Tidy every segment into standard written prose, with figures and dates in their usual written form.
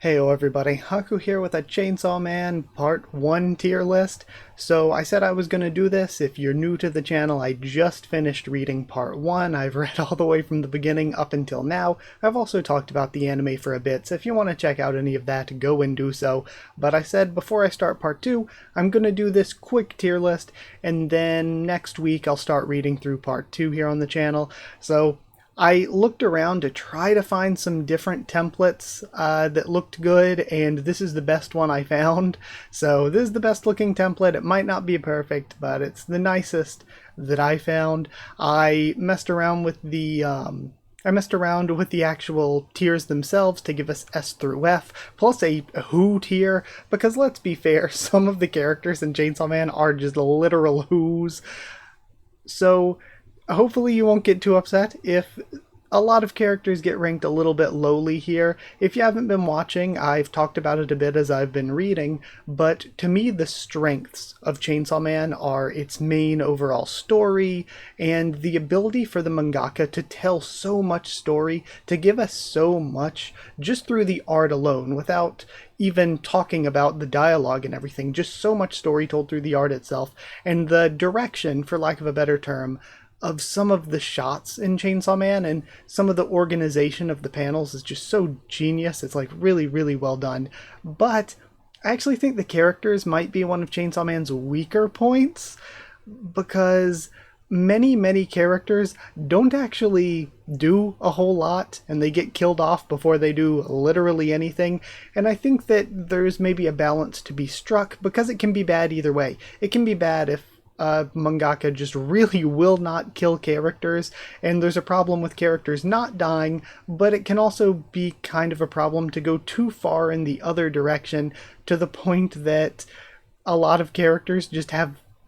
Heyo everybody, Haku here with a Chainsaw Man Part 1 tier list. So I said I was going to do this. If you're new to the channel, I just finished reading Part 1. I've read all the way from the beginning up until now. I've also talked about the anime for a bit, so if you want to check out any of that, go and do so. But I said before I start Part 2, I'm going to do this quick tier list, and then next week I'll start reading through Part 2 here on the channel. So I looked around to try to find some different templates that looked good, and this is the best one I found. So this is the best looking template. It might not be perfect, but it's the nicest that I found. I messed around with the actual tiers themselves to give us S through F, plus a Who tier, because let's be fair, some of the characters in Chainsaw Man are just literal Who's. So hopefully you won't get too upset if a lot of characters get ranked a little bit lowly here. If you haven't been watching, I've talked about it a bit as I've been reading, but to me the strengths of Chainsaw Man are its main overall story and the ability for the mangaka to tell so much story, to give us so much just through the art alone without even talking about the dialogue and everything, just so much story told through the art itself, and the direction, for lack of a better term, of some of the shots in Chainsaw Man and some of the organization of the panels is just so genius. It's like really, really well done. But I actually think the characters might be one of Chainsaw Man's weaker points, because many characters don't actually do a whole lot, and they get killed off before they do literally anything. And I think that there's maybe a balance to be struck, because it can be bad either way. It can be bad if mangaka just really will not kill characters, and there's a problem with characters not dying, but it can also be kind of a problem to go too far in the other direction, to the point that a lot of characters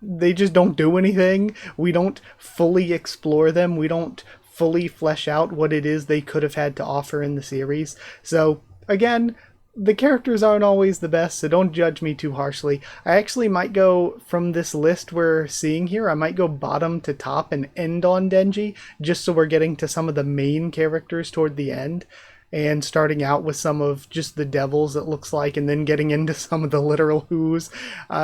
they just don't do anything. We don't fully explore them. We don't fully flesh out what it is they could have had to offer in the series. So again, the characters aren't always the best, so don't judge me too harshly. I actually might go, from this list we're seeing here, I might go bottom to top and end on Denji, just so we're getting to some of the main characters toward the end, and starting out with some of just the devils, it looks like, and then getting into some of the literal Who's.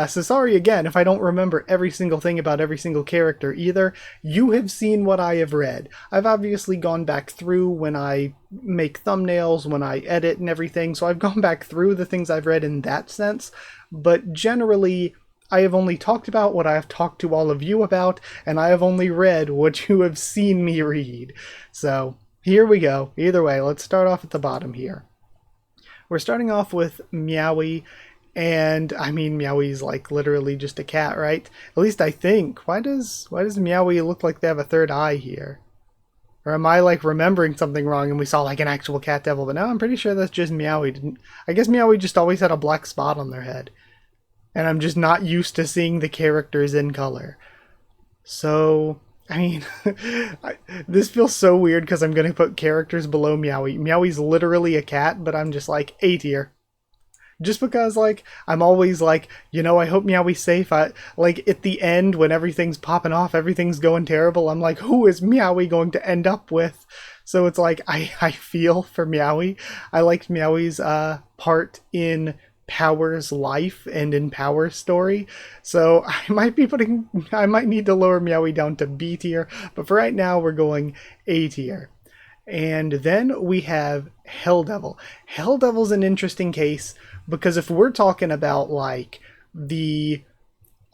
So sorry again if I don't remember every single thing about every single character either. You have seen what I have read. I've obviously gone back through when I make thumbnails, when I edit and everything, so I've gone back through the things I've read in that sense, but generally I have only talked about what I have talked to all of you about, and I have only read what you have seen me read. So here we go. Either way, let's start off at the bottom here. We're starting off with Meowie, and I mean, Meowie's like literally just a cat, right? At least I think. Why does Meowie look like they have a third eye here? Or am I like remembering something wrong and we saw like an actual cat devil? But no, I'm pretty sure that's just Meowie. I guess Meowie just always had a black spot on their head, and I'm just not used to seeing the characters in color. So I mean, this feels so weird because I'm going to put characters below Meowie. Meowie's literally a cat, but I'm just like A tier. Just because, like, I'm always like, I hope Meowie's safe. Like, at the end, when everything's popping off, everything's going terrible, I'm like, who is Meowie going to end up with? So it's like, I feel for Meowie. I liked Meowie's part in Power's life and in Power's story, so I might need to lower Meowie down to B tier, but for right now we're going A tier. And then we have Hell Devil. Hell Devil's an interesting case, because if we're talking about like the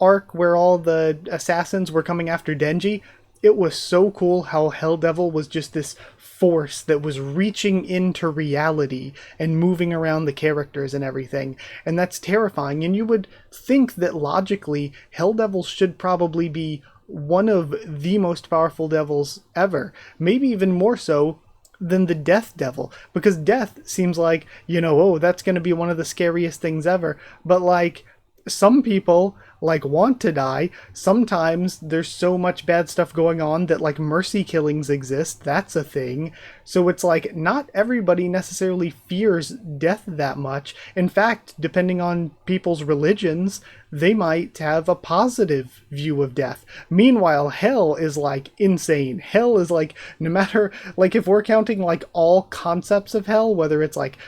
arc where all the assassins were coming after Denji, it was so cool how Hell Devil was just this force that was reaching into reality and moving around the characters and everything. And that's terrifying. And you would think that logically, Hell Devil should probably be one of the most powerful devils ever. Maybe even more so than the Death Devil. Because Death seems like, oh, that's going to be one of the scariest things ever. But like, some people like want to die. Sometimes there's so much bad stuff going on that like mercy killings exist. That's a thing. So it's like not everybody necessarily fears death that much. In fact, depending on people's religions, they might have a positive view of death. Meanwhile, hell is like insane. Hell is like, no matter, like if we're counting like all concepts of hell, whether it's like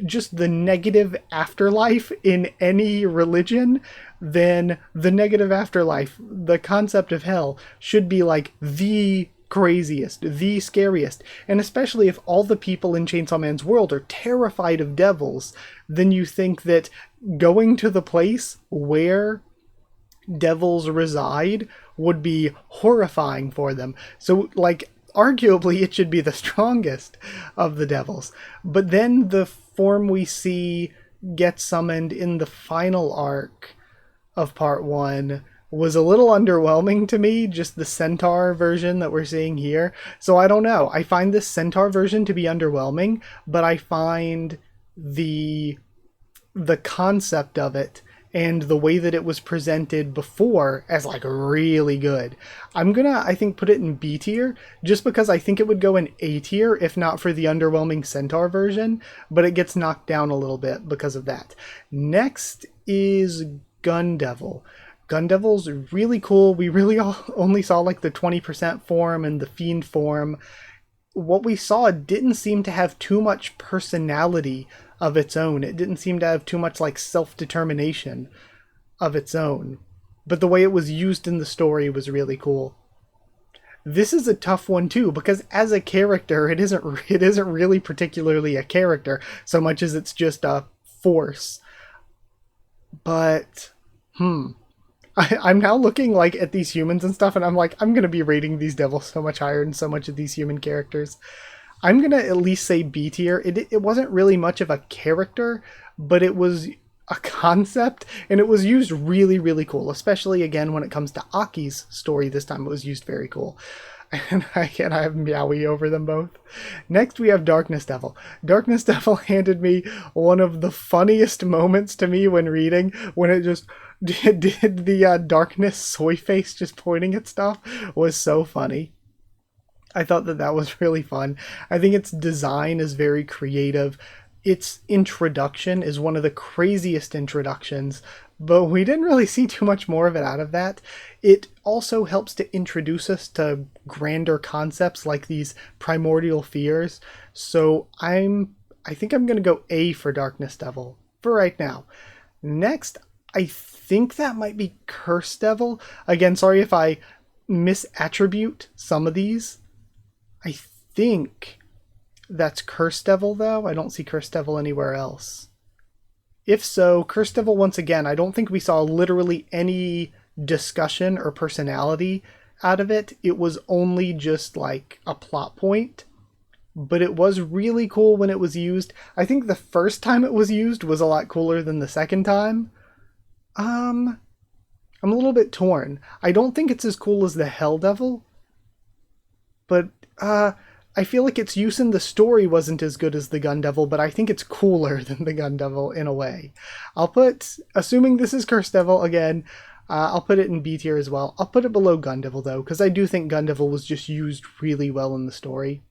just the negative afterlife in any religion, then the negative afterlife, the concept of hell, should be like the craziest, the scariest. And especially if all the people in Chainsaw Man's world are terrified of devils, then you think that going to the place where devils reside would be horrifying for them. So, like, arguably it should be the strongest of the devils. But then the form we see get summoned in the final arc of part 1 was a little underwhelming to me, just the centaur version that we're seeing here. So I don't know. I find this centaur version to be underwhelming, but I find the concept of it and the way that it was presented before as like really good. I'm gonna, I think, put it in B tier just because I think it would go in A tier if not for the underwhelming centaur version, but it gets knocked down a little bit because of that. Next is Gun Devil. Gun Devil's really cool. We really only saw like the 20% form and the Fiend form. What we saw didn't seem to have too much personality of its own. It didn't seem to have too much like self-determination of its own. But the way it was used in the story was really cool. This is a tough one too, because as a character, it isn't really particularly a character so much as it's just a force. But I'm now looking like at these humans and stuff, and I'm like, I'm gonna be rating these devils so much higher than so much of these human characters. I'm gonna at least say B tier. It wasn't really much of a character, but it was a concept, and it was used really, really cool. Especially again when it comes to Aki's story. This time it was used very cool. And I have Meowie over them both. Next we have Darkness Devil. Darkness Devil handed me one of the funniest moments to me when reading, when it just did the darkness soy face just pointing at stuff was so funny. I thought that was really fun. I think its design is very creative. Its introduction is one of the craziest introductions, but we didn't really see too much more of it out of that. It also helps to introduce us to grander concepts like these primordial fears. So I think I'm going to go A for Darkness Devil for right now. Next, I think that might be Curse Devil. Again, sorry if I misattribute some of these. I think that's Curse Devil, though. I don't see Curse Devil anywhere else. If so, Curse Devil, once again, I don't think we saw literally any discussion or personality out of it. It was only just like a plot point. But it was really cool when it was used. I think the first time it was used was a lot cooler than the second time. I'm a little bit torn. I don't think it's as cool as the Hell Devil, but I feel like its use in the story wasn't as good as the Gun Devil, but I think it's cooler than the Gun Devil in a way. I'll put, assuming this is Curse Devil again, I'll put it in B tier as well. I'll put it below Gun Devil though, because I do think Gun Devil was just used really well in the story.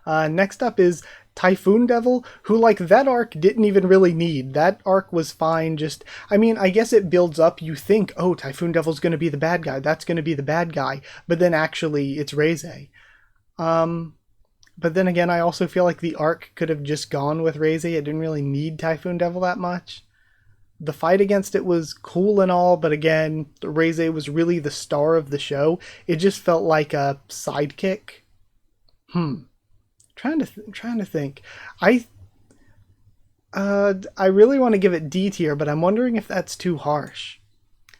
Next up is Typhoon Devil, who, like, that arc didn't even really need. That arc was fine, just, I mean, I guess it builds up, you think, oh, Typhoon Devil's gonna be the bad guy, that's gonna be the bad guy, but then actually it's Reize. But then again, I also feel like the arc could have just gone with Reize. It didn't really need Typhoon Devil that much. The fight against it was cool and all, but again, Reize was really the star of the show. It just felt like a sidekick. Trying to think. I really want to give it D tier, but I'm wondering if that's too harsh.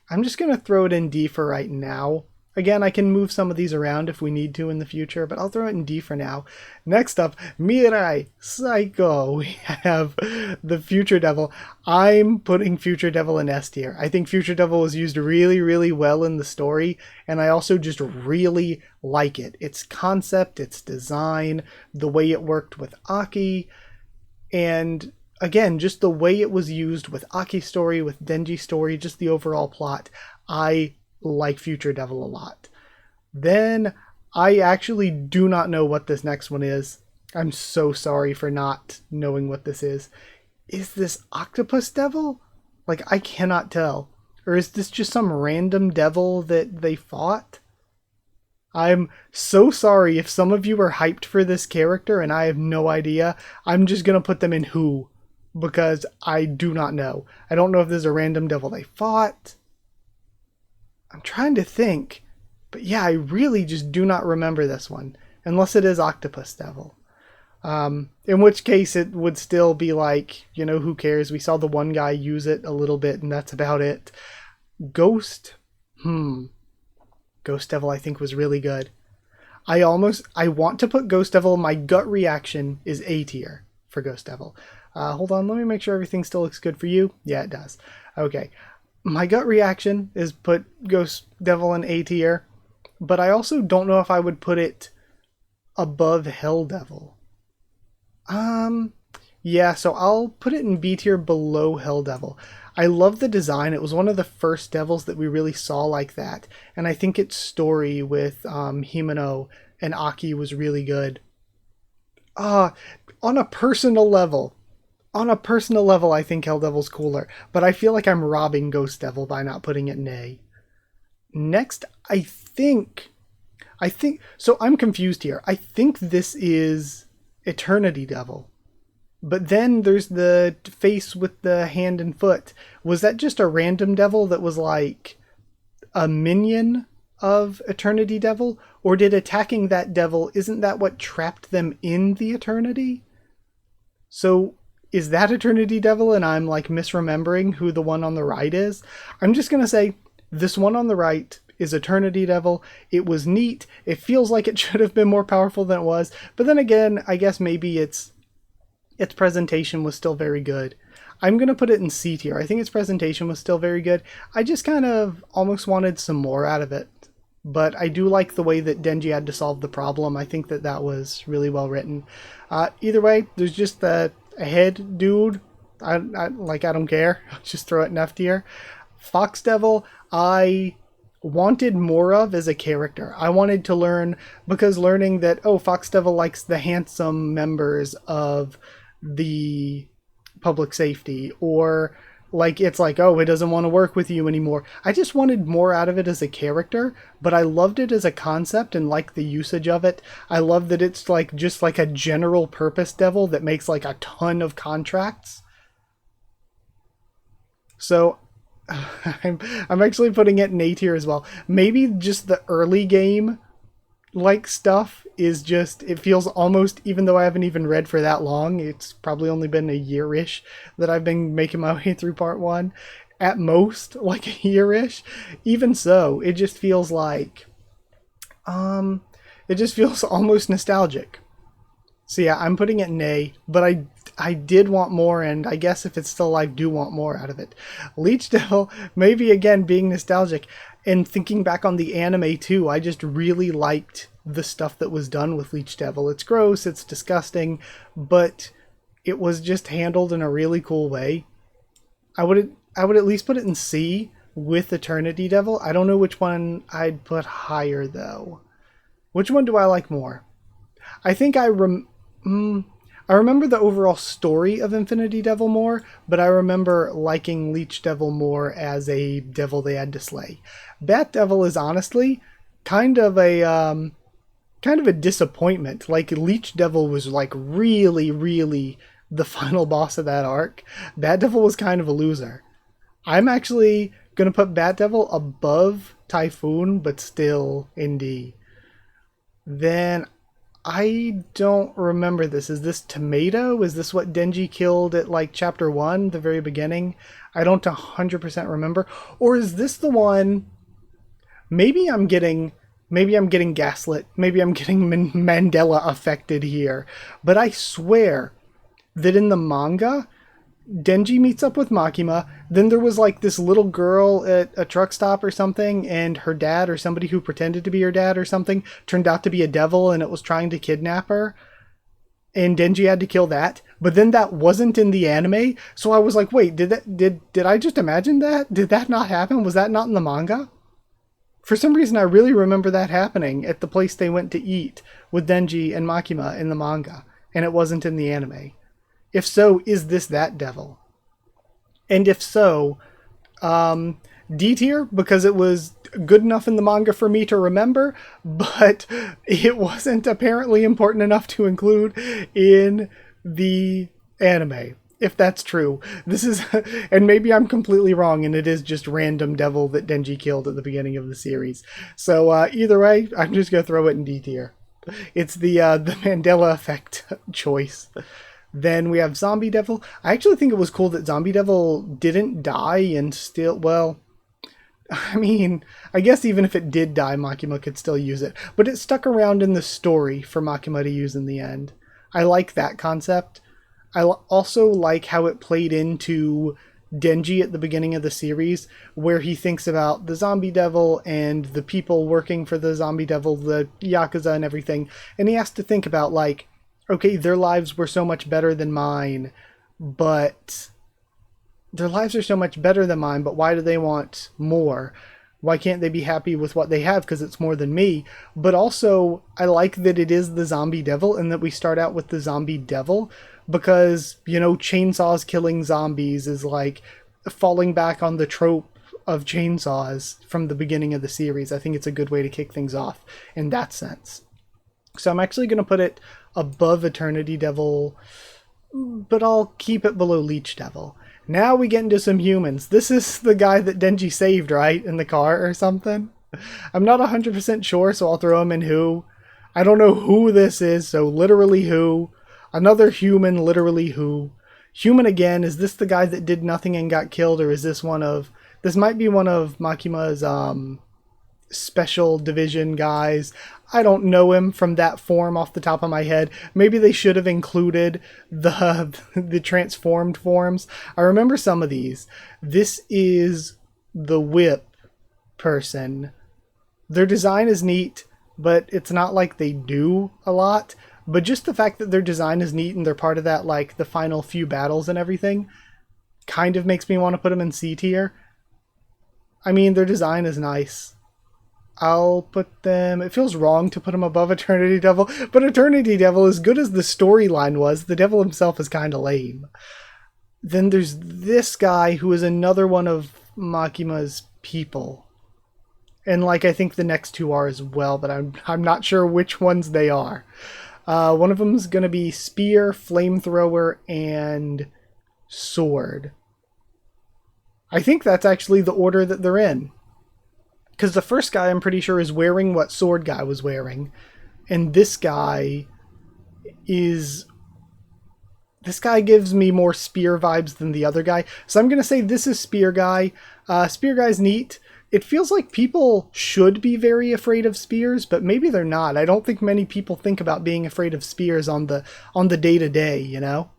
I'm just gonna throw it in D for right now. Again, I can move some of these around if we need to in the future, but I'll throw it in D for now. Next up, Mirai Psycho. We have the Future Devil. I'm putting Future Devil in S tier. I think Future Devil was used really, really well in the story, and I also just really like it. Its concept, its design, the way it worked with Aki, and again, just the way it was used with Aki's story, with Denji's story, just the overall plot, I like Future Devil a lot. Then I actually do not know what this next one is. I'm so sorry for not knowing what this is. Is this Octopus Devil? Like, I cannot tell. Or is this just some random devil that they fought? I'm so sorry if some of you are hyped for this character and I have no idea. I'm just going to put them in Who, because I do not know. I don't know if there's a random devil they fought. I'm trying to think. But yeah, I really just do not remember this one. Unless it is Octopus Devil. In which case it would still be like, you know, who cares? We saw the one guy use it a little bit and that's about it. Ghost. Ghost Devil I think was really good. I want to put Ghost Devil. My gut reaction is A tier for Ghost Devil. Hold on, let me make sure everything still looks good for you. Yeah, it does. Okay. My gut reaction is put Ghost Devil in A tier, but I also don't know if I would put it above Hell Devil. Yeah, so I'll put it in B tier below Hell Devil. I love the design. It was one of the first devils that we really saw like that. And I think its story with Himeno and Aki was really good. On a personal level, I think Hell Devil's cooler. But I feel like I'm robbing Ghost Devil by not putting it in A. Next, I think... So I'm confused here. I think this is Eternity Devil. But then there's the face with the hand and foot. Was that just a random devil that was like a minion of Eternity Devil? Or did attacking that devil, isn't that what trapped them in the Eternity? So is that Eternity Devil and I'm like misremembering who the one on the right is? I'm just going to say this one on the right is Eternity Devil. It was neat. It feels like it should have been more powerful than it was. But then again, I guess maybe its presentation was still very good. I'm going to put it in C tier. I think its presentation was still very good. I just kind of almost wanted some more out of it. But I do like the way that Denji had to solve the problem. I think that was really well written. Either way, there's just the head dude. I don't care. I'll just throw it in F tier. Fox Devil, I wanted more of as a character. I wanted to learn, because learning that, Fox Devil likes the handsome members of the public safety, or like it's like, it doesn't want to work with you anymore. I just wanted more out of it as a character, but I loved it as a concept and like the usage of it. I love that it's like just like a general purpose devil that makes like a ton of contracts. So I'm actually putting it in A tier as well. Maybe just the early game like stuff is just, it feels almost, even though I haven't even read for that long, it's probably only been a year-ish that I've been making my way through part 1, at most like a year-ish. Even so, it just feels like it just feels almost nostalgic. So yeah, I'm putting it in A, but I did want more, and I guess if it's still alive, do want more out of it. Leech Devil, maybe again being nostalgic, and thinking back on the anime too, I just really liked the stuff that was done with Leech Devil. It's gross, it's disgusting, but it was just handled in a really cool way. I would at least put it in C with Eternity Devil. I don't know which one I'd put higher though. Which one do I like more? I think I remember the overall story of Infinity Devil more, but I remember liking Leech Devil more as a devil they had to slay. Bat Devil is honestly kind of a disappointment. Like, Leech Devil was like really, really the final boss of that arc. Bat Devil was kind of a loser. I'm actually gonna put Bat Devil above Typhoon, but still in D. Then I don't remember this. Is this Tomato? Is this what Denji killed at like chapter 1, the very beginning? I don't 100% remember. Or is this the one? Maybe I'm getting gaslit. Maybe I'm getting Mandela affected here. But I swear that in the manga, Denji meets up with Makima, then there was like this little girl at a truck stop or something, and her dad, or somebody who pretended to be her dad or something, turned out to be a devil and it was trying to kidnap her, and Denji had to kill that. but then that wasn't in the anime. So I was like, wait, did I just imagine that? Did that not happen? Was that not in the manga? For some reason, I really remember that happening at the place they went to eat with Denji and Makima in the manga, and it wasn't in the anime. If so, is this that devil? And if so, D tier, because it was good enough in the manga for me to remember, but it wasn't apparently important enough to include in the anime. If that's true, this is, and maybe I'm completely wrong, and it is just random devil that Denji killed at the beginning of the series. So either way, I'm just gonna throw it in D tier. It's the Mandela effect choice. Then we have Zombie Devil. I actually think it was cool that Zombie Devil didn't die and still, well, I mean, I guess even if it did die, Makima could still use it. But it stuck around in the story for Makima to use in the end. I like that concept. I also like how it played into Denji at the beginning of the series, where he thinks about the Zombie Devil and the people working for the Zombie Devil, the Yakuza and everything. And he has to think about, like, okay, their lives were so much better than mine, but why do they want more? Why can't they be happy with what they have because it's more than me? But also, I like that it is the Zombie Devil and that we start out with the Zombie Devil because, you know, chainsaws killing zombies is like falling back on the trope of chainsaws from the beginning of the series. I think it's a good way to kick things off in that sense. So I'm actually going to put it above Eternity Devil, but I'll keep it below Leech Devil. Now we get into some humans. This is the guy that Denji saved, right? In the car or something? I'm not 100% sure, so I'll throw him in who. I don't know who this is, so literally who. Another human, literally who. Human again, is this the guy that did nothing and got killed, or is this one of... This might be one of Makima's special division guys. I don't know him from that form off the top of my head. Maybe they should have included the transformed forms. I remember some of these. This is the whip person. Their design is neat, but it's not like they do a lot. But just the fact that their design is neat and they're part of that, like, the final few battles and everything, kind of makes me want to put them in C tier. I mean, their design is nice. I'll put them... It feels wrong to put them above Eternity Devil, but Eternity Devil, as good as the storyline was, the devil himself is kind of lame. Then there's this guy who is another one of Makima's people. And, like, I think the next two are as well, but I'm not sure which ones they are. One of them is going to be Spear, Flamethrower, and Sword. I think that's actually the order that they're in. Because the first guy, I'm pretty sure, is wearing what Sword Guy was wearing. And this guy is... This guy gives me more Spear vibes than the other guy. So I'm going to say this is Spear Guy. Spear Guy's neat. It feels like people should be very afraid of spears, but maybe they're not. I don't think many people think about being afraid of spears on the day-to-day, you know?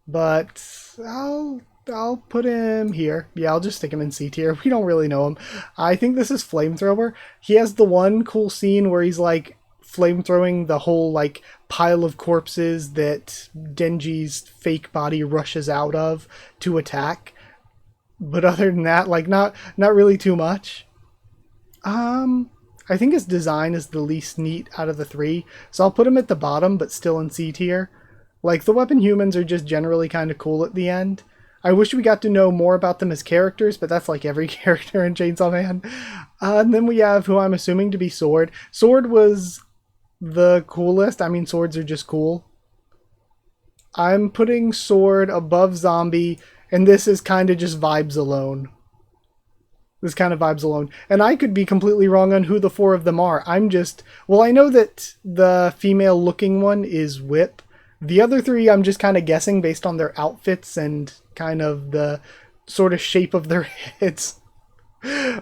But I'll put him here. Yeah, I'll just stick him in C tier. We don't really know him. I think this is Flamethrower. He has the one cool scene where he's, like, flamethrowing the whole, like, pile of corpses that Denji's fake body rushes out of to attack. But other than that, like, not really too much. I think his design is the least neat out of the three, so I'll put him at the bottom, but still in C tier. Like, the weapon humans are just generally kind of cool at the end. I wish we got to know more about them as characters, but that's like every character in Chainsaw Man. And then we have who I'm assuming to be Sword. Sword was the coolest. I mean, swords are just cool. I'm putting Sword above Zombie, and this is kind of just vibes alone. This kind of vibes alone. And I could be completely wrong on who the four of them are. I'm just... Well, I know that the female-looking one is Whip. The other three, I'm just kind of guessing based on their outfits and kind of the sort of shape of their heads.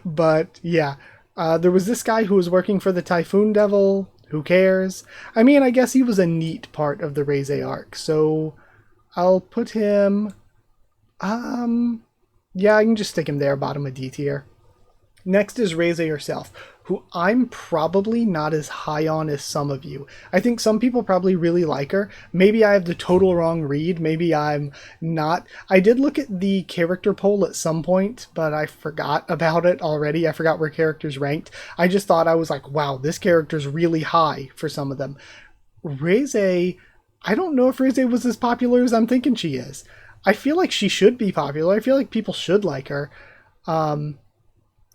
But, yeah. There was this guy who was working for the Typhoon Devil. Who cares? I mean, I guess he was a neat part of the Reize arc. So, I'll put him... Yeah, I can just stick him there, bottom of D tier. Next is Reze herself, who I'm probably not as high on as some of you. I think some people probably really like her. Maybe I have the total wrong read. Maybe I'm not. I did look at the character poll at some point, but I forgot about it already. I forgot where characters ranked. I just thought, I was like, wow, this character's really high for some of them. Reze, I don't know if Reze was as popular as I'm thinking she is. I feel like she should be popular. I feel like people should like her.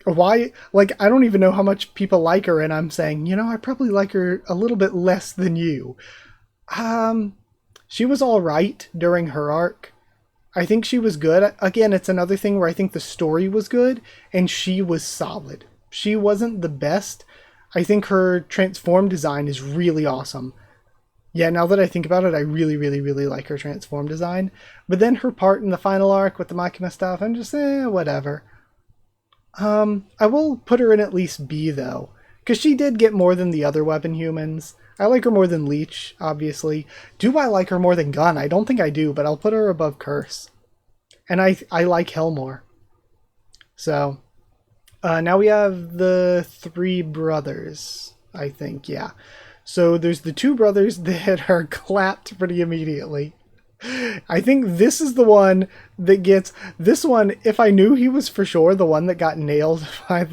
Why, like, I don't even know how much people like her, and I'm saying, I probably like her a little bit less than you. She was all right during her arc. I think she was good. Again, it's another thing where I think the story was good and she was solid. She wasn't the best. I think her transform design is really awesome. Yeah, now that I think about it, I really, really, really like her transform design. But then her part in the final arc with the Makima stuff, I'm just, whatever. I will put her in at least B, though, because she did get more than the other weapon humans. I like her more than Leech, obviously. Do I like her more than Gun? I don't think I do, but I'll put her above Curse. And I like Hell more. So, now we have the three brothers, I think, yeah. So there's the two brothers that are clapped pretty immediately. I think this is the one that gets this one. If I knew he was for sure the one that got nailed by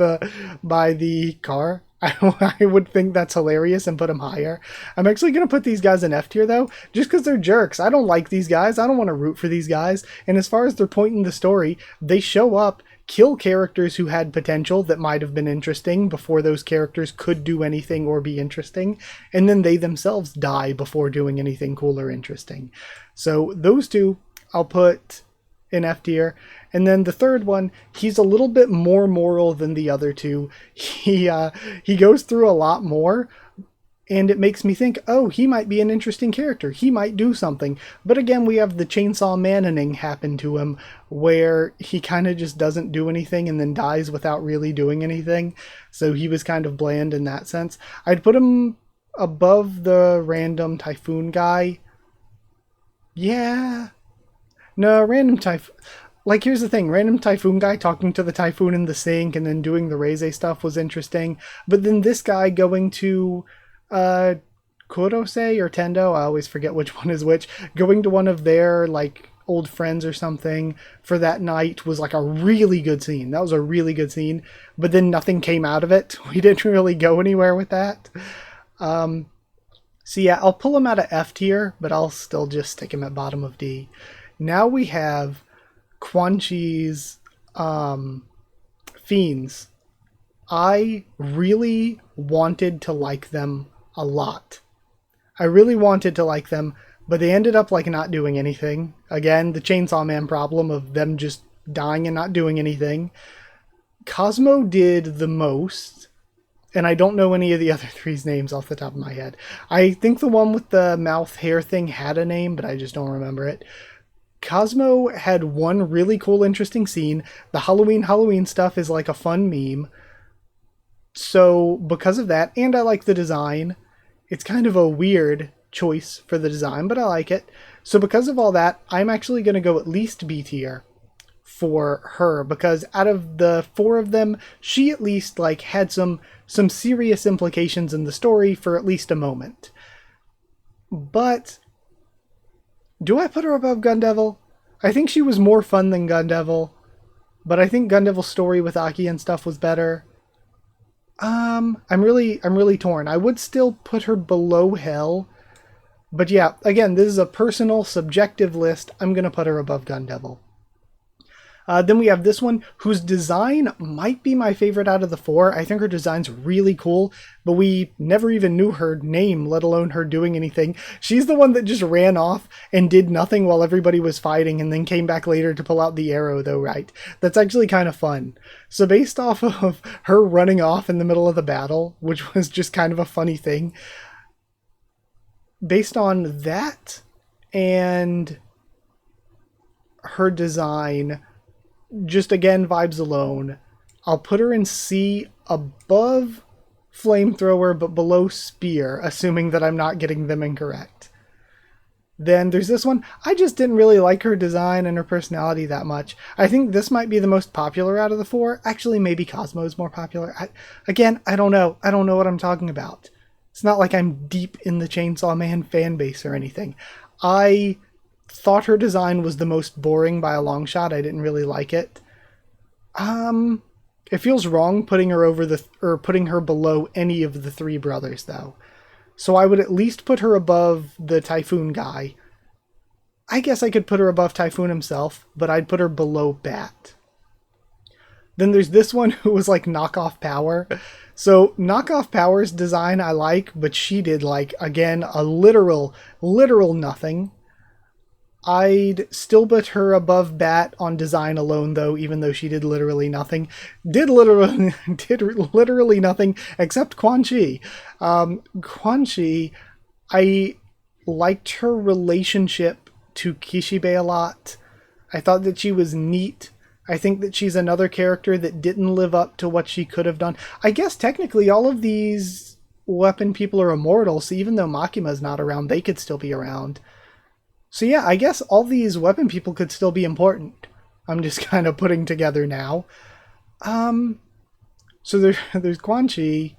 the car, I would think that's hilarious and put him higher. I'm actually going to put these guys in F tier though, just because they're jerks. I don't like these guys. I don't want to root for these guys. And as far as their point in the story, they show up, kill characters who had potential that might have been interesting before those characters could do anything or be interesting, and then they themselves die before doing anything cool or interesting. So those two I'll put in F tier. And then the third one, he's a little bit more moral than the other two. He goes through a lot more, and it makes me think, oh, he might be an interesting character. He might do something. But again, we have the Chainsaw Manning happen to him, where he kind of just doesn't do anything and then dies without really doing anything. So he was kind of bland in that sense. I'd put him above the random Typhoon guy. Yeah. No, random Typhoon... Like, here's the thing. Random Typhoon guy talking to the Typhoon in the sink and then doing the Reze stuff was interesting. But then this guy going to... Kurose or Tendo, I always forget which one is which, going to one of their, like, old friends or something for that night was, like, a really good scene. That was a really good scene. But then nothing came out of it. We didn't really go anywhere with that. So yeah, I'll pull him out of F tier, but I'll still just stick him at bottom of D. Now we have Quan Chi's Fiends. I really wanted to like them a lot. I really wanted to like them, but they ended up like not doing anything. Again, the Chainsaw Man problem of them just dying and not doing anything. Cosmo did the most, and I don't know any of the other three's names off the top of my head. I think the one with the mouth hair thing had a name, but I just don't remember it. Cosmo had one really cool, interesting scene. The Halloween stuff is like a fun meme. So because of that, and I like the design, it's kind of a weird choice for the design, but I like it. So because of all that, I'm actually going to go at least B tier for her, because out of the four of them, she at least like had some serious implications in the story for at least a moment. But do I put her above Gundevil? I think she was more fun than Gundevil, but I think Gundevil's story with Aki and stuff was better. I'm really torn. I would still put her below Hell, but yeah, again, this is a personal, subjective list. I'm gonna put her above Gundevil. Then we have this one, whose design might be my favorite out of the four. I think her design's really cool, but we never even knew her name, let alone her doing anything. She's the one that just ran off and did nothing while everybody was fighting and then came back later to pull out the arrow, though, right? That's actually kind of fun. So based off of her running off in the middle of the battle, which was just kind of a funny thing, based on that and her design, just again, vibes alone, I'll put her in C, above Flamethrower, but below Spear, assuming that I'm not getting them incorrect. Then there's this one. I just didn't really like her design and her personality that much. I think this might be the most popular out of the four. Actually, maybe Cosmo is more popular. I don't know. I don't know what I'm talking about. It's not like I'm deep in the Chainsaw Man fan base or anything. I thought her design was the most boring by a long shot. I didn't really like it. It feels wrong putting her putting her below any of the three brothers though. So I would at least put her above the Typhoon guy. I guess I could put her above Typhoon himself, but I'd put her below Bat. Then there's this one who was like Knockoff Power. So Knockoff Power's design I like, but she did like, again, a literal nothing. I'd still put her above Bat on design alone, though, even though she did literally nothing. Did literally nothing except Quan Chi. Quan Chi, I liked her relationship to Kishibe a lot. I thought that she was neat. I think that she's another character that didn't live up to what she could have done. I guess technically all of these weapon people are immortal, so even though Makima's not around, they could still be around. So yeah, I guess all these weapon people could still be important. I'm just kind of putting together now. So there's Quan Chi.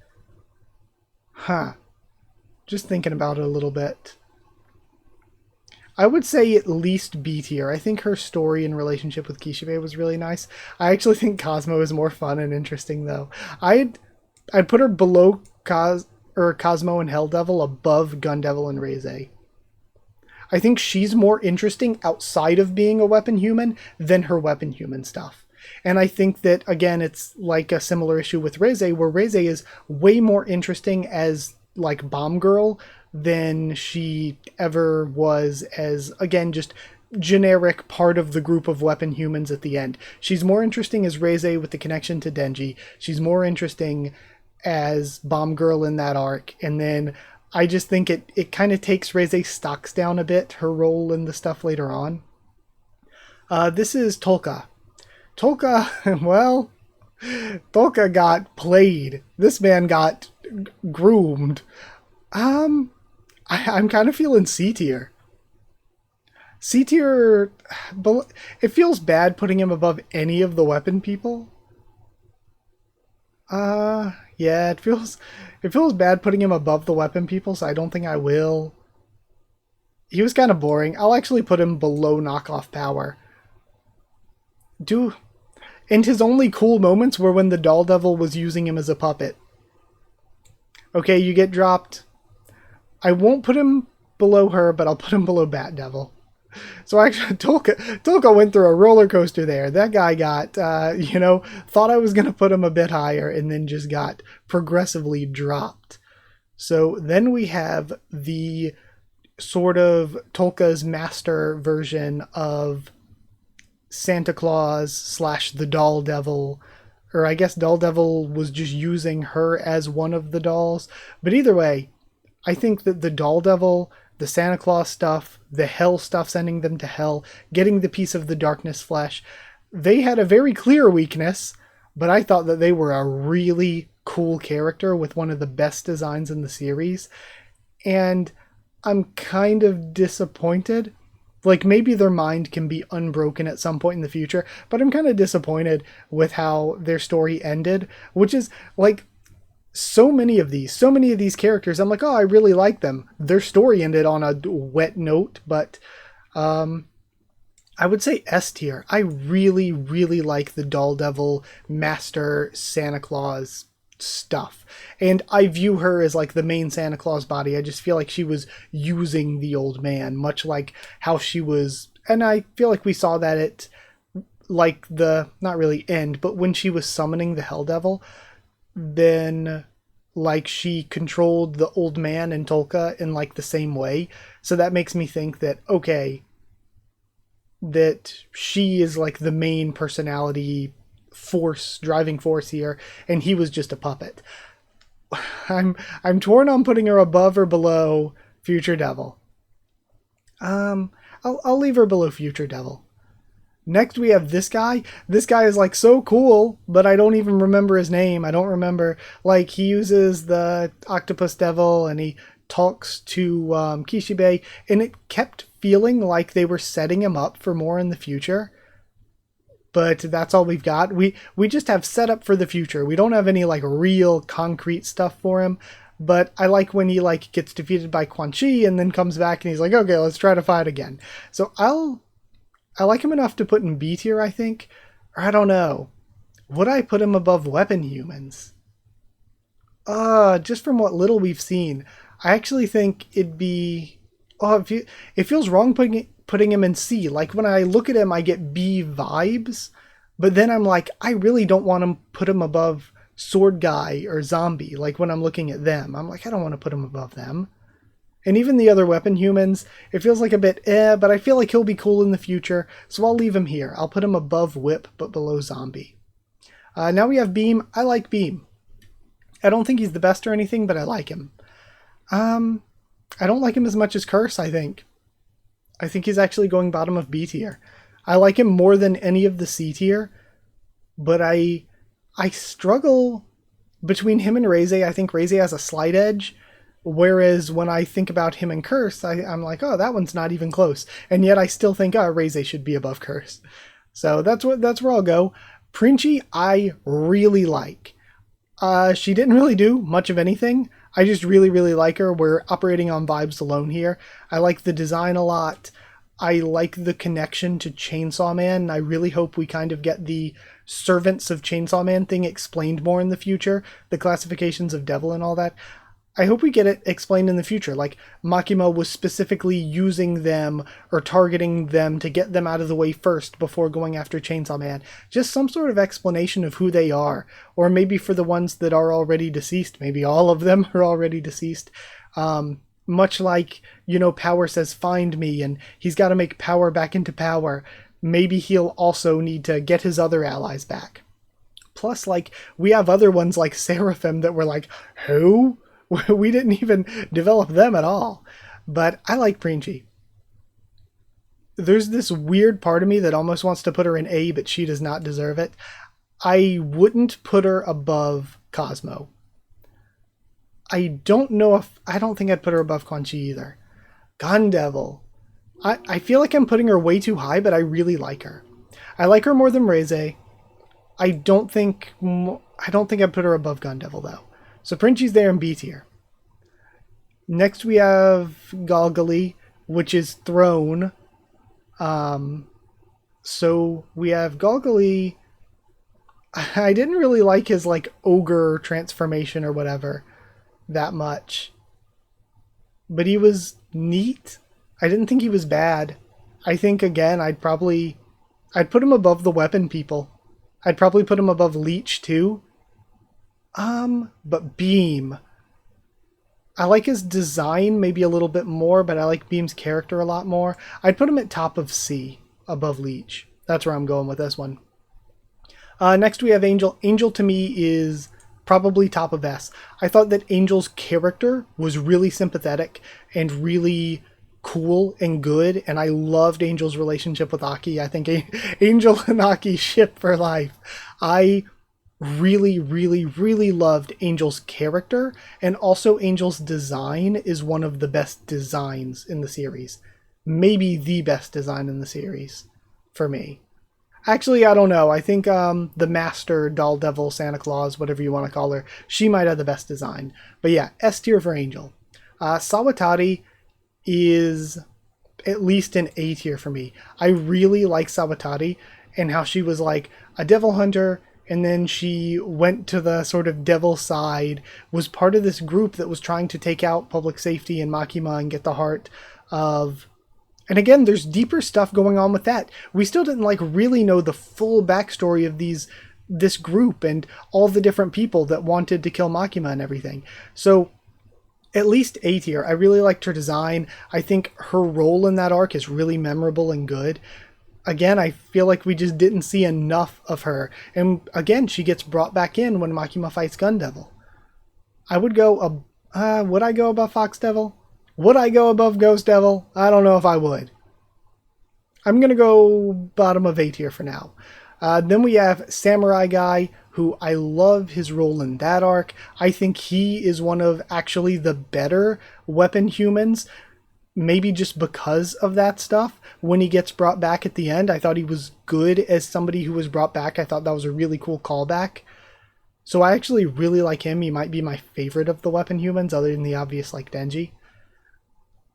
Just thinking about it a little bit. I would say at least B tier. I think her story and relationship with Kishibe was really nice. I actually think Cosmo is more fun and interesting though. I'd put her below Cosmo and Hell Devil, above Gun Devil and Reze. I think she's more interesting outside of being a weapon human than her weapon human stuff. And I think that, again, it's like a similar issue with Reze, where Reze is way more interesting as, like, Bomb Girl than she ever was as, again, just generic part of the group of weapon humans at the end. She's more interesting as Reze with the connection to Denji. She's more interesting as Bomb Girl in that arc. And then I just think it kind of takes Reze's stocks down a bit, her role in the stuff later on. This is Tolka. Tolka, well, Tolka got played. This man got groomed. I'm kind of feeling C tier. C tier, it feels bad putting him above any of the weapon people. Yeah, it feels bad putting him above the weapon people, so I don't think I will. He was kind of boring. I'll actually put him below Knockoff Power. And his only cool moments were when the Doll Devil was using him as a puppet. Okay, you get dropped. I won't put him below her, but I'll put him below Bat Devil. So actually, Tolka went through a roller coaster there. That guy got, thought I was going to put him a bit higher and then just got progressively dropped. So then we have the sort of Tolka's master version of Santa Claus / the Doll Devil. Or I guess Doll Devil was just using her as one of the dolls. But either way, I think that the Doll Devil, the Santa Claus stuff, the Hell stuff, sending them to Hell, getting the piece of the Darkness flesh, they had a very clear weakness, but I thought that they were a really cool character with one of the best designs in the series. And I'm kind of disappointed. Like, maybe their mind can be unbroken at some point in the future, but I'm kind of disappointed with how their story ended, which is, like, so many of these characters, I'm like, oh, I really like them. Their story ended on a wet note, but I would say S tier. I really, really like the Doll Devil Master Santa Claus stuff. And I view her as like the main Santa Claus body. I just feel like she was using the old man, much like how she was, and I feel like we saw that at like the, not really end, but when she was summoning the Hell Devil, then like she controlled the old man and Tolka in like the same way. So that makes me think that, okay, that she is like the main personality force, driving force here, and he was just a puppet. I'm torn on putting her above or below Future Devil. I'll leave her below Future Devil. Next we have this guy. This guy is like so cool, but I don't even remember his name. I don't remember, like, he uses the Octopus Devil and he talks to Kishibe, and it kept feeling like they were setting him up for more in the future. But that's all we've got. We just have setup for the future. We don't have any like real concrete stuff for him. But I like when he like gets defeated by Quan Chi and then comes back and he's like, okay, let's try to fight again. So I like him enough to put in B tier, I think. Or I don't know. Would I put him above weapon humans? Just from what little we've seen, I actually think it'd be... Oh, it feels wrong putting him in C. Like, when I look at him, I get B vibes. But then I'm like, I really don't want to put him above Sword Guy or Zombie. Like, when I'm looking at them, I'm like, I don't want to put him above them. And even the other weapon humans, it feels like a bit but I feel like he'll be cool in the future, so I'll leave him here. I'll put him above Whip, but below Zombie. Now we have Beam. I like Beam. I don't think he's the best or anything, but I like him. I don't like him as much as Curse, I think. I think he's actually going bottom of B tier. I like him more than any of the C tier, but I struggle between him and Reze. I think Reze has a slight edge, whereas when I think about him and Curse, I'm like, oh, that one's not even close. And yet I still think, oh, Reze should be above Curse. So that's where I'll go. Princhi, I really like. She didn't really do much of anything. I just really, really like her. We're operating on vibes alone here. I like the design a lot. I like the connection to Chainsaw Man. I really hope we kind of get the servants of Chainsaw Man thing explained more in the future. The classifications of devil and all that. I hope we get it explained in the future. Like, Makima was specifically using them or targeting them to get them out of the way first before going after Chainsaw Man. Just some sort of explanation of who they are. Or maybe for the ones that are already deceased. Maybe all of them are already deceased. Much like, Power says, find me, and he's got to make Power back into Power. Maybe he'll also need to get his other allies back. Plus, like, we have other ones like Seraphim that were like, who? We didn't even develop them at all. But I like Princhi. There's this weird part of me that almost wants to put her in A, but she does not deserve it. I wouldn't put her above Cosmo. I don't think I'd put her above Quan Chi either. Gun Devil. I feel like I'm putting her way too high, but I really like her. I like her more than Reze. I don't think I'd put her above Gun Devil though. So Princhi's there in B tier. Next we have Galgali, which is Throne. So we have Galgali. I didn't really like his like ogre transformation or whatever that much. But he was neat. I didn't think he was bad. I think again I'd put him above the weapon people. I'd probably put him above Leech too. But Beam. I like his design maybe a little bit more, but I like Beam's character a lot more. I'd put him at top of C, above Leech. That's where I'm going with this one. Next we have Angel. Angel to me is probably top of S. I thought that Angel's character was really sympathetic and really cool and good, and I loved Angel's relationship with Aki. I think Angel and Aki ship for life. I really, really, really loved Angel's character, and also Angel's design is one of the best designs in the series. Maybe the best design in the series, for me. Actually, I don't know. I think the Master, Doll Devil, Santa Claus, whatever you want to call her, she might have the best design. But yeah, S tier for Angel. Sawatari is at least an A tier for me. I really like Sawatari and how she was like a devil hunter, and then she went to the sort of devil side, was part of this group that was trying to take out public safety and Makima and get the heart of... And again, there's deeper stuff going on with that. We still didn't like really know the full backstory of this group and all the different people that wanted to kill Makima and everything. So at least A tier. I really liked her design. I think her role in that arc is really memorable and good. Again, I feel like we just didn't see enough of her. And again, she gets brought back in when Makima fights Gun Devil. I would go... would I go above Fox Devil? Would I go above Ghost Devil? I don't know if I would. I'm going to go bottom of A tier for now. Then we have Samurai Guy, who I love his role in that arc. I think he is one of actually the better weapon humans, maybe just because of that stuff. When he gets brought back at the end, I thought he was good as somebody who was brought back. I thought that was a really cool callback. So I actually really like him. He might be my favorite of the weapon humans, other than the obvious like Denji.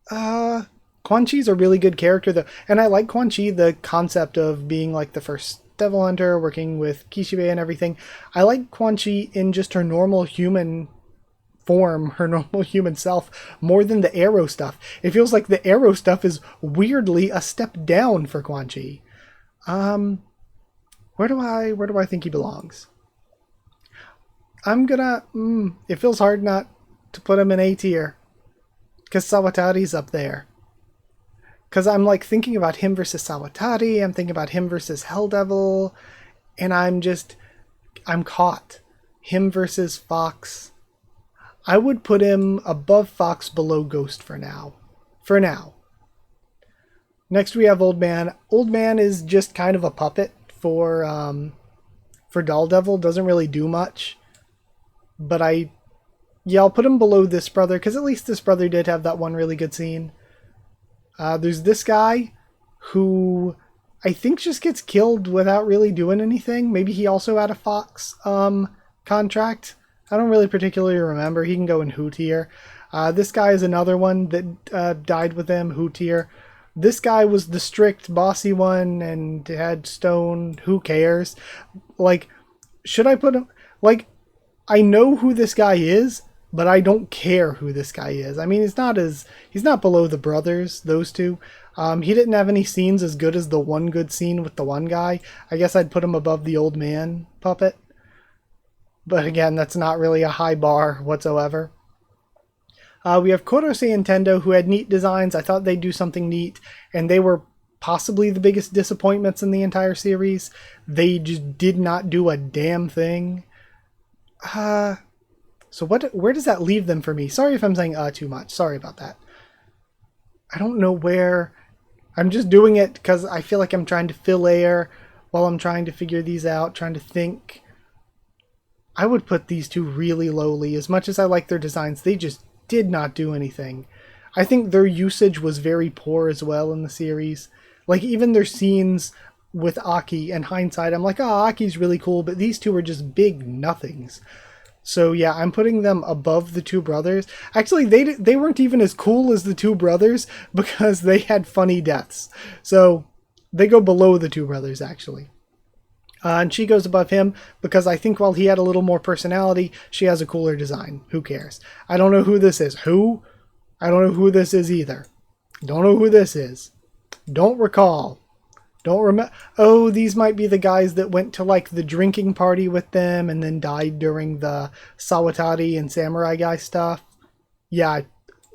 Quan Chi's a really good character though, and I like Quan Chi, the concept of being like the first devil hunter, working with Kishibe and everything. I like Quan Chi in just her normal human form, her normal human self, more than the arrow stuff. It feels like the arrow stuff is weirdly a step down for Quan Chi. Where do I think he belongs? I'm gonna, it feels hard not to put him in A tier, because Sawatari's up there. Because I'm like thinking about him versus Sawatari, I'm thinking about him versus Hell Devil, and I'm caught. Him versus Fox. I would put him above Fox, below Ghost for now. For now. Next we have Old Man. Old Man is just kind of a puppet for Doll Devil. Doesn't really do much. But I'll put him below this brother, because at least this brother did have that one really good scene. There's this guy who I think just gets killed without really doing anything. Maybe he also had a Fox contract. I don't really particularly remember. He can go in Who tier. This guy is another one that died with him, Who tier. This guy was the strict, bossy one and had stone. Who cares? Like, should I put him... Like, I know who this guy is, but I don't care who this guy is. I mean, he's not below the brothers, those two. He didn't have any scenes as good as the one good scene with the one guy. I guess I'd put him above the Old Man puppet. But again, that's not really a high bar whatsoever. We have Korose and Tendo, who had neat designs. I thought they'd do something neat, and they were possibly the biggest disappointments in the entire series. They just did not do a damn thing. So where does that leave them for me? Sorry if I'm saying too much. Sorry about that. I don't know where. I'm just doing it because I feel like I'm trying to fill air while I'm trying to figure these out, trying to think. I would put these two really lowly. As much as I like their designs, they just did not do anything. I think their usage was very poor as well in the series. Like, even their scenes with Aki, in hindsight, I'm like, oh, Aki's really cool, but these two are just big nothings. So yeah, I'm putting them above the two brothers. Actually, they weren't even as cool as the two brothers because they had funny deaths. So they go below the two brothers, actually. And she goes above him because I think while he had a little more personality, she has a cooler design. Who cares? I don't know who this is. Who? I don't know who this is either. Don't know who this is. Don't recall. Don't remember. Oh, these might be the guys that went to like the drinking party with them and then died during the Sawatari and Samurai Guy stuff. Yeah, I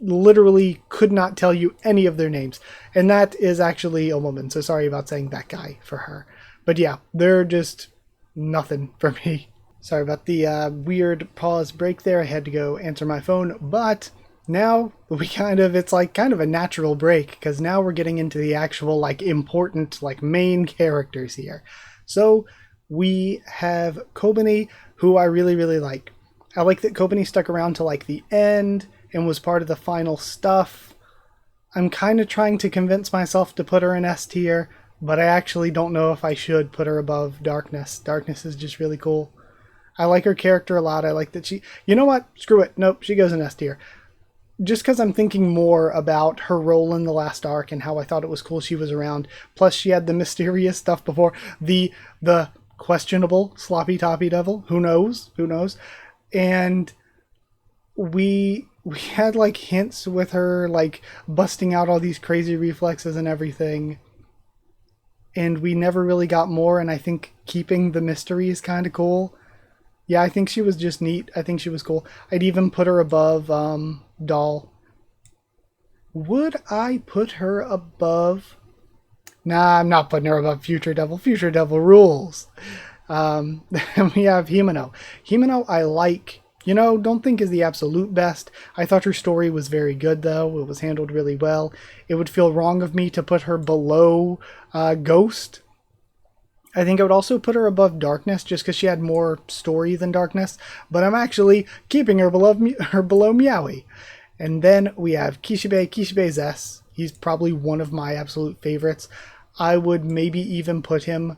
literally could not tell you any of their names. And that is actually a woman, so sorry about saying that guy for her. But yeah, they're just nothing for me. Sorry about the weird pause break there. I had to go answer my phone, but now it's like kind of a natural break because now we're getting into the actual like important like main characters here. So we have Kobani, who I really, really like. I like that Kobani stuck around to like the end and was part of the final stuff. I'm kind of trying to convince myself to put her in S tier, but I actually don't know if I should put her above Darkness. Darkness is just really cool. I like her character a lot. I like that she... You know what? Screw it. Nope, she goes in S tier. Just because I'm thinking more about her role in the last arc and how I thought it was cool she was around. Plus, she had the mysterious stuff before. The questionable Sloppy Toppy Devil. Who knows? Who knows? And we had like hints with her like busting out all these crazy reflexes and everything. And we never really got more, and I think keeping the mystery is kind of cool. Yeah, I think she was just neat. I think she was cool. I'd even put her above Doll. Would I put her above... Nah, I'm not putting her above Future Devil. Future Devil rules. We have Himeno. Himeno I like. You know, don't think is the absolute best. I thought her story was very good, though. It was handled really well. It would feel wrong of me to put her below Ghost. I think I would also put her above Darkness just because she had more story than Darkness, but I'm actually keeping her below Meowie. And then we have Kishibe. Kishibe's S. He's probably one of my absolute favorites. I would maybe even put him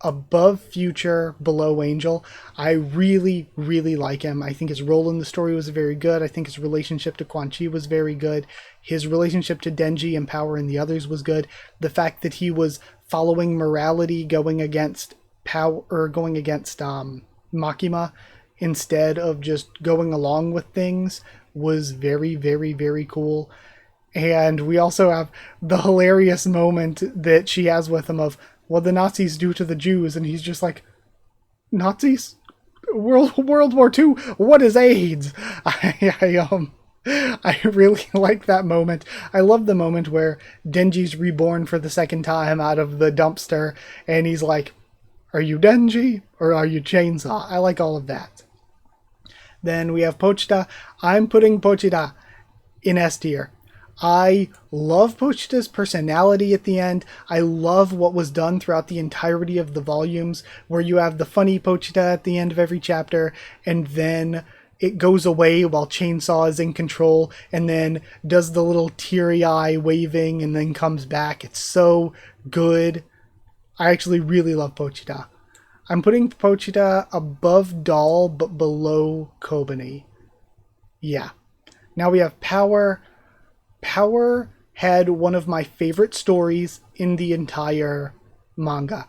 above Future, below Angel. I really, really like him. I think his role in the story was very good. I think his relationship to Quan Chi was very good. His relationship to Denji and Power and the others was good. The fact that he was following morality, going against Power or going against Makima instead of just going along with things was very, very, very cool. And we also have the hilarious moment that she has with him of what the Nazis do to the Jews, and he's just like, Nazis? World War II? What is AIDS? I really like that moment. I love the moment where Denji's reborn for the second time out of the dumpster, and he's like, are you Denji or are you Chainsaw? I like all of that. Then we have Pochita. I'm putting Pochita in S tier. I love Pochita's personality at the end. I love what was done throughout the entirety of the volumes, where you have the funny Pochita at the end of every chapter, and then it goes away while Chainsaw is in control, and then does the little teary eye waving, and then comes back. It's so good. I actually really love Pochita. I'm putting Pochita above Doll, but below Kobani. Yeah. Now we have Power. Power had one of my favorite stories in the entire manga.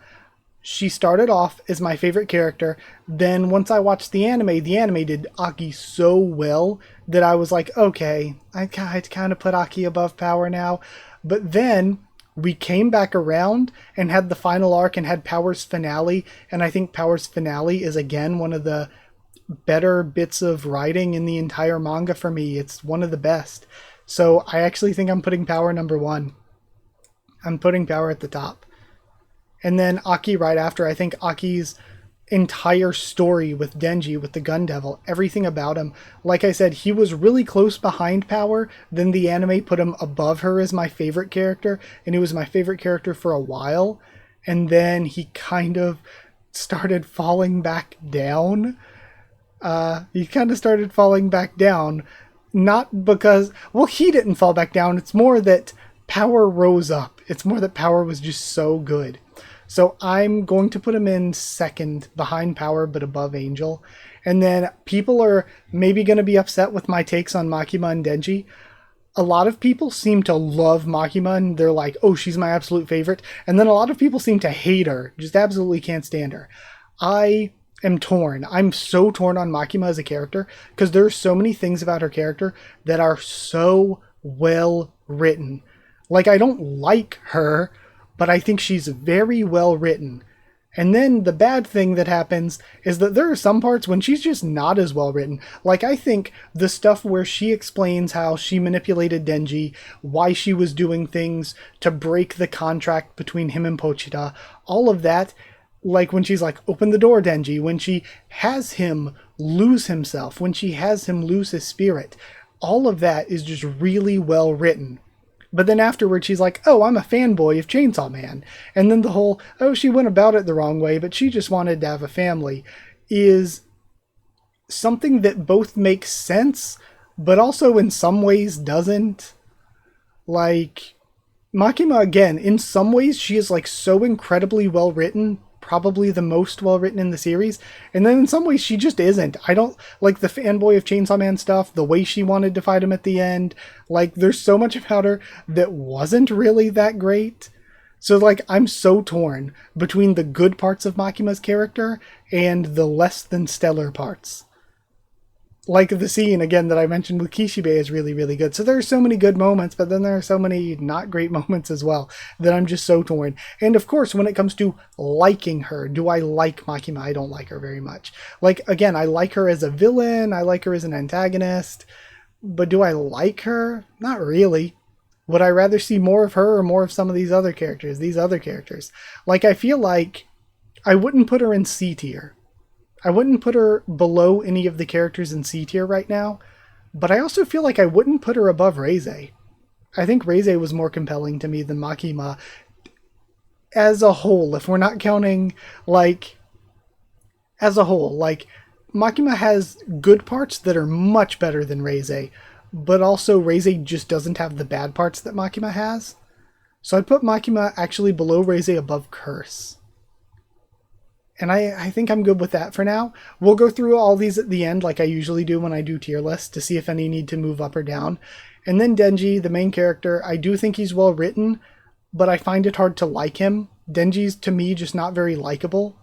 She started off as my favorite character. Then once I watched the anime did Aki so well that I was like, okay, I'd kind of put Aki above Power now. But then we came back around and had the final arc and had Power's finale. And I think Power's finale is, again, one of the better bits of writing in the entire manga for me. It's one of the best. So I actually think I'm putting Power number 1. I'm putting Power at the top. And then Aki right after. I think Aki's entire story with Denji, with the Gun Devil, everything about him. Like I said, he was really close behind Power. Then the anime put him above her as my favorite character. And he was my favorite character for a while. And then he kind of started falling back down. Not because, well, he didn't fall back down. It's more that Power rose up. It's more that Power was just so good. So I'm going to put him in second behind Power, but above Angel. And then people are maybe going to be upset with my takes on Makima and Denji. A lot of people seem to love Makima and they're like, oh, she's my absolute favorite. And then a lot of people seem to hate her. Just absolutely can't stand her. I am torn. I'm so torn on Makima as a character because there are so many things about her character that are so well written. Like, I don't like her, but I think she's very well written. And then the bad thing that happens is that there are some parts when she's just not as well written. Like, I think the stuff where she explains how she manipulated Denji, why she was doing things to break the contract between him and Pochita, all of that, like when she's like, open the door, Denji, when she has him lose himself, when she has him lose his spirit, all of that is just really well written. But then afterwards, she's like, oh, I'm a fanboy of Chainsaw Man. And then the whole, oh, she went about it the wrong way, but she just wanted to have a family, is something that both makes sense, but also in some ways doesn't. Like, Makima, again, in some ways, she is like so incredibly well written, probably the most well written in the series, and then in some ways she just isn't. I don't like the fanboy of Chainsaw Man stuff, the way she wanted to fight him at the end. Like, there's so much about her that wasn't really that great. So like, I'm so torn between the good parts of Makima's character and the less than stellar parts. Like the scene, again, that I mentioned with Kishibe is really, really good. So there are so many good moments, but then there are so many not great moments as well that I'm just so torn. And of course, when it comes to liking her, do I like Makima? I don't like her very much. Like, again, I like her as a villain. I like her as an antagonist. But do I like her? Not really. Would I rather see more of her or more of some of these other characters? Like, I feel like I wouldn't put her in C tier. I wouldn't put her below any of the characters in C tier right now, but I also feel like I wouldn't put her above Reize. I think Reize was more compelling to me than Makima. as a whole, if we're not counting, like, as a whole, like, Makima has good parts that are much better than Reize, but also Reize just doesn't have the bad parts that Makima has. So I'd put Makima actually below Reize, above Curse. And I think I'm good with that for now. We'll go through all these at the end like I usually do when I do tier lists to see if any need to move up or down. And then Denji, the main character, I do think he's well written, but I find it hard to like him. Denji's, to me, just not very likable.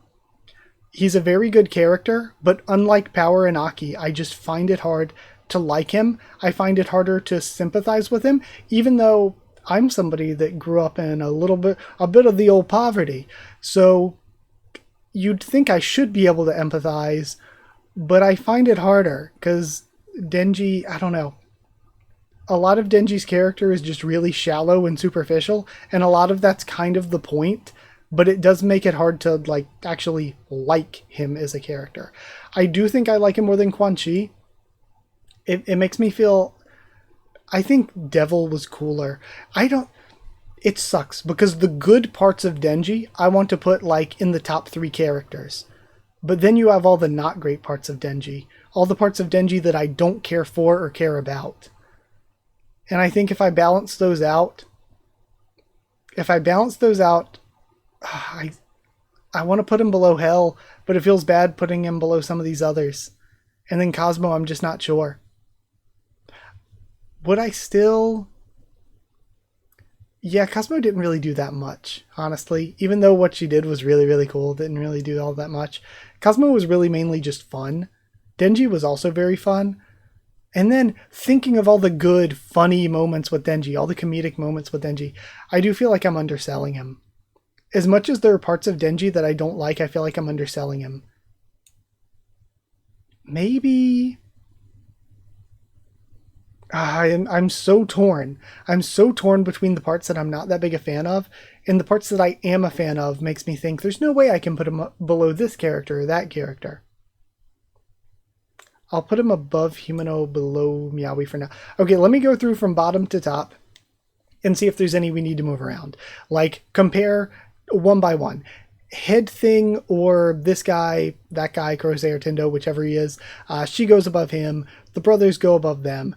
He's a very good character, but unlike Power and Aki, I just find it hard to like him. I find it harder to sympathize with him, even though I'm somebody that grew up in a bit of the old poverty. So you'd think I should be able to empathize, but I find it harder because Denji, I don't know. A lot of Denji's character is just really shallow and superficial, and a lot of that's kind of the point, but it does make it hard to like actually like him as a character. I do think I like him more than Quan Chi. It makes me feel... I think Devil was cooler. It sucks because the good parts of Denji I want to put like in the top 3 characters. But then you have all the not great parts of Denji. All the parts of Denji that I don't care for or care about. And I think if I balance those out, I want to put him below Hell, but it feels bad putting him below some of these others. And then Cosmo, I'm just not sure. Would I still... Yeah, Cosmo didn't really do that much, honestly. Even though what she did was really, really cool, didn't really do all that much. Cosmo was really mainly just fun. Denji was also very fun. And then thinking of all the good, funny moments with Denji, all the comedic moments with Denji, I do feel like I'm underselling him. As much as there are parts of Denji that I don't like, I feel like I'm underselling him. Maybe... I'm so torn. I'm so torn between the parts that I'm not that big a fan of, and the parts that I am a fan of makes me think there's no way I can put him below this character or that character. I'll put him above Himeno, below Miyawi for now. Okay, let me go through from bottom to top and see if there's any we need to move around. Like, compare one by one. Head thing or this guy, that guy, Kurose or Tendo, whichever he is, she goes above him. The brothers go above them.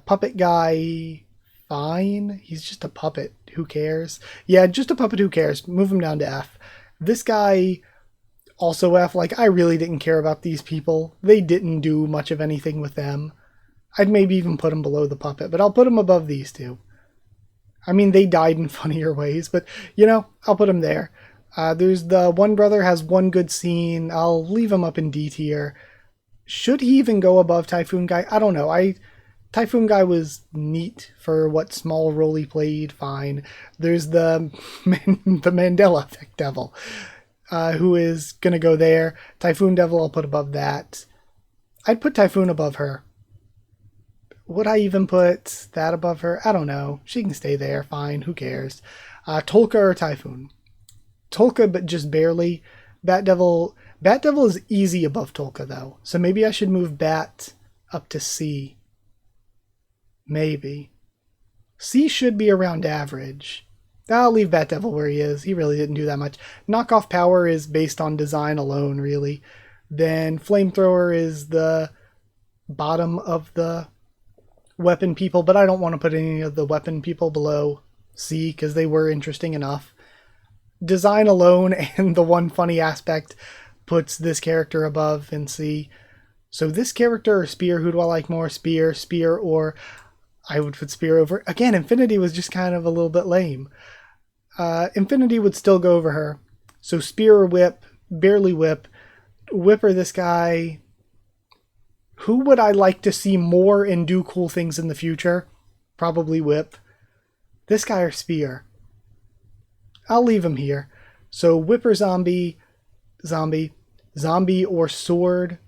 Puppet guy, fine. He's just a puppet. Who cares? Yeah, just a puppet. Who cares? Move him down to F. This guy, also F. Like, I really didn't care about these people. They didn't do much of anything with them. I'd maybe even put him below the puppet, but I'll put him above these two. I mean, they died in funnier ways, but, you know, I'll put him there. There's the one brother has one good scene. I'll leave him up in D tier. Should he even go above Typhoon Guy? I don't know. Typhoon Guy was neat for what small role he played, fine. There's the Mandela Effect Devil, who is going to go there. Typhoon Devil, I'll put above that. I'd put Typhoon above her. Would I even put that above her? I don't know. She can stay there, fine, who cares. Tolka or Typhoon? Tolka, but just barely. Bat Devil is easy above Tolka, though. So maybe I should move Bat up to C. Maybe. C should be around average. I'll leave Bat Devil where he is. He really didn't do that much. Knockoff Power is based on design alone, really. Then Flamethrower is the bottom of the weapon people, but I don't want to put any of the weapon people below C because they were interesting enough. Design alone and the one funny aspect puts this character above in C. So this character or Spear, who do I like more? Spear, or I would put Spear over. Again, Infinity was just kind of a little bit lame. Infinity would still go over her. So Spear or Whip, barely Whip. Whip or this guy. Who would I like to see more and do cool things in the future? Probably Whip. This guy or Spear? I'll leave him here. So Whip or Zombie or Sword.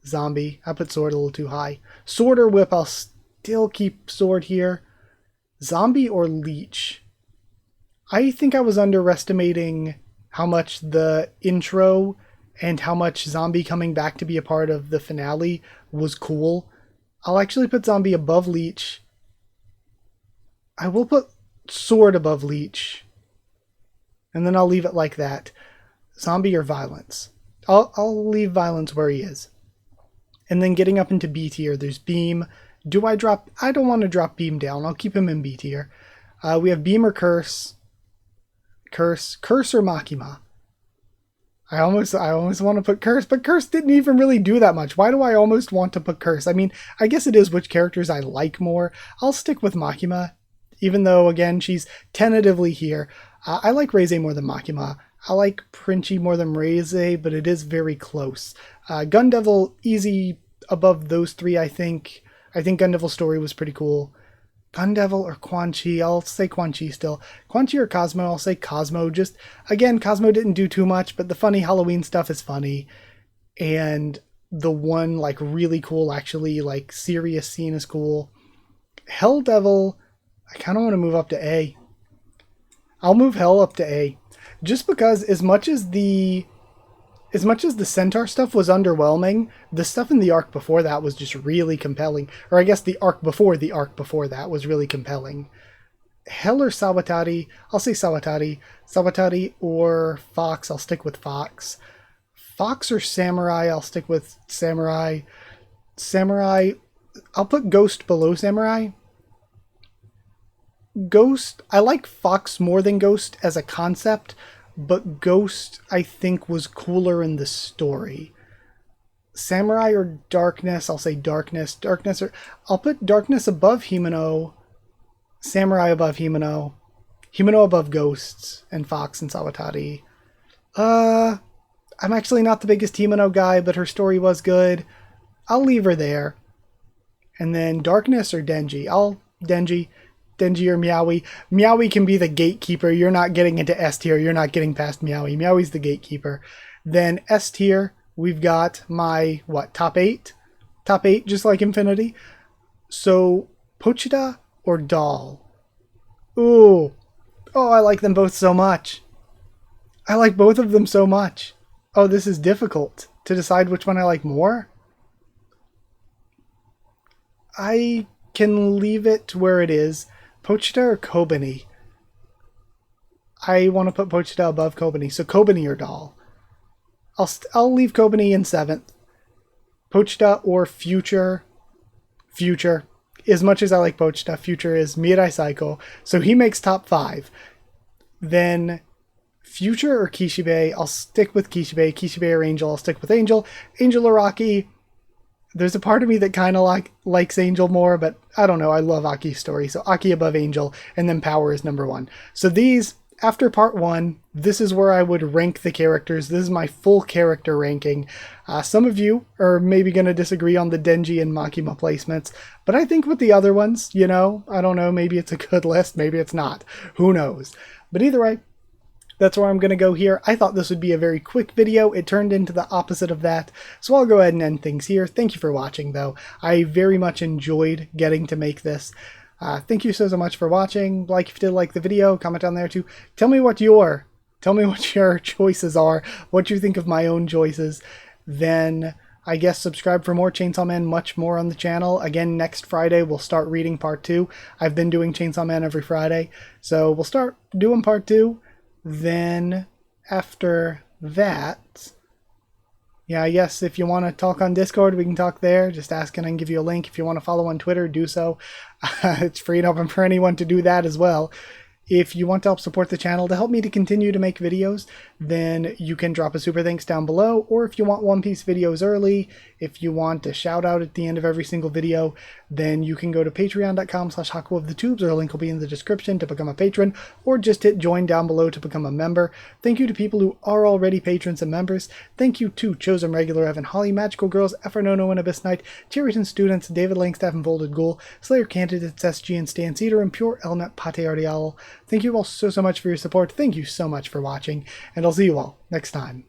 Zombie. I put Sword a little too high. Sword or Whip, I'll still keep Sword here. Zombie or Leech? I think I was underestimating how much the intro and how much Zombie coming back to be a part of the finale was cool. I'll actually put Zombie above Leech. I will put Sword above Leech. and then I'll leave it like that. Zombie or violence? I'll leave violence where he is. And then getting up into B tier, there's beam. Do I drop? I don't want to drop beam down. I'll keep him in B tier. We have beam or curse. Curse or Makima. I almost want to put curse, but curse didn't even really do that much. Why do I almost want to put curse? I mean, I guess it is which characters I like more. I'll stick with Makima, even though again she's tentatively here. I like Reize more than Makima. I like Princhi more than Reize, but it is very close. Gun Devil easy above those three, I think. I think Gun Devil's story was pretty cool. Gun Devil or Quan Chi? I'll say Quan Chi still. Quan Chi or Cosmo? I'll say Cosmo. Just, again, Cosmo didn't do too much, but the funny Halloween stuff is funny. And the one, like, really cool, actually, like, serious scene is cool. Hell Devil, I kind of want to move up to A. I'll move Hell up to A. Just because as much as the Centaur stuff was underwhelming, the stuff in the arc before that was just really compelling. Or I guess the arc before that was really compelling. Hell or Sawatari? I'll say Sawatari. Sawatari or Fox? I'll stick with Fox. Fox or Samurai? I'll stick with Samurai. Samurai, I'll put Ghost below Samurai. Ghost, I like Fox more than Ghost as a concept, but Ghost, I think, was cooler in the story. Samurai or Darkness? I'll say Darkness. Darkness, or I'll put Darkness above Himeno, Samurai above Himeno, Himeno above Ghosts, and Fox and Sawatari. I'm actually not the biggest Himeno guy, but her story was good. I'll leave her there. And then Darkness or Denji? Denji or Meowie. Meowie can be the gatekeeper. You're not getting into S tier. You're not getting past Meowie. Meowie's the gatekeeper. Then S tier, we've got my, top 8? Top 8, just like Infinity. So, Pochita or Doll? Ooh. Oh, I like them both so much. I like both of them so much. Oh, this is difficult to decide which one I like more. I can leave it where it is. Pochita or Kobani? I want to put Pochita above Kobani, so Kobani or Doll. I'll leave Kobani in 7th. Pochita or Future? Future. As much as I like Pochita, Future is Mirai Psycho, so he makes top 5. Then Future or Kishibe? I'll stick with Kishibe. Kishibe or Angel? I'll stick with Angel. Angel or Rocky? There's a part of me that kind of likes Angel more, but I don't know. I love Aki's story. So Aki above Angel, and then Power is number 1. So these, after part 1, this is where I would rank the characters. This is my full character ranking. Some of you are maybe going to disagree on the Denji and Makima placements, but I think with the other ones, I don't know, maybe it's a good list, maybe it's not. Who knows? But either way, that's where I'm going to go here. I thought this would be a very quick video. It turned into the opposite of that. So I'll go ahead and end things here. Thank you for watching, though. I very much enjoyed getting to make this. Thank you so much for watching. Like if you did like the video, comment down there too. Tell me what your choices are, what you think of my own choices. Then I guess subscribe for more Chainsaw Man, much more on the channel. Again, next Friday we'll start reading part 2. I've been doing Chainsaw Man every Friday, so we'll start doing part 2. Then after that, yeah, I guess if you want to talk on Discord, we can talk there. Just ask and I can give you a link. If you want to follow on Twitter, do so. It's free and open for anyone to do that as well. If you want to help support the channel to help me to continue to make videos, then you can drop a super thanks down below. Or if you want One Piece videos early, if you want a shout out at the end of every single video, then you can go to patreon.com/HakuOfTheTubes, or a link will be in the description to become a patron, or just hit join down below to become a member. Thank you to people who are already patrons and members. Thank you to Chosen Regular Evan Holly, Magical Girls, Effernono and Abyss Knight, Tier students, David Langstaff and Folded Ghoul, Slayer Candidates, SG and Stan Cedar, and Pure Element Pate Ardial. Thank you all so much for your support. Thank you so much for watching, and I'll see you all next time.